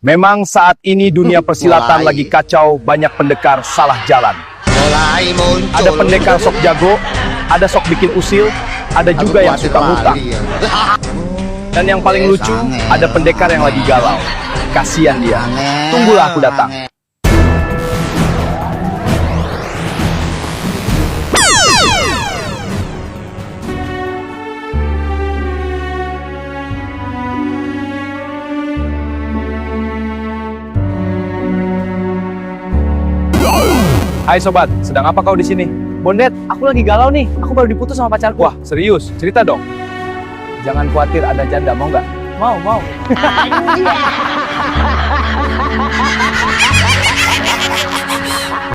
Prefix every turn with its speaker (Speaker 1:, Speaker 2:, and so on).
Speaker 1: Memang saat ini dunia persilatan lagi kacau, banyak pendekar salah jalan.
Speaker 2: Mulai muncul.
Speaker 1: Ada pendekar sok jago, ada sok bikin usil, ada juga yang suka ngutang. Dan yang paling lucu, ada pendekar yang lagi galau. Kasian dia. Tunggulah aku datang. Hai sobat, sedang apa kau di sini?
Speaker 3: Bondet, aku lagi galau nih. Aku baru diputus sama pacarku.
Speaker 1: Wah, serius? Cerita dong.
Speaker 3: Jangan khawatir, ada janda, mau nggak? Mau.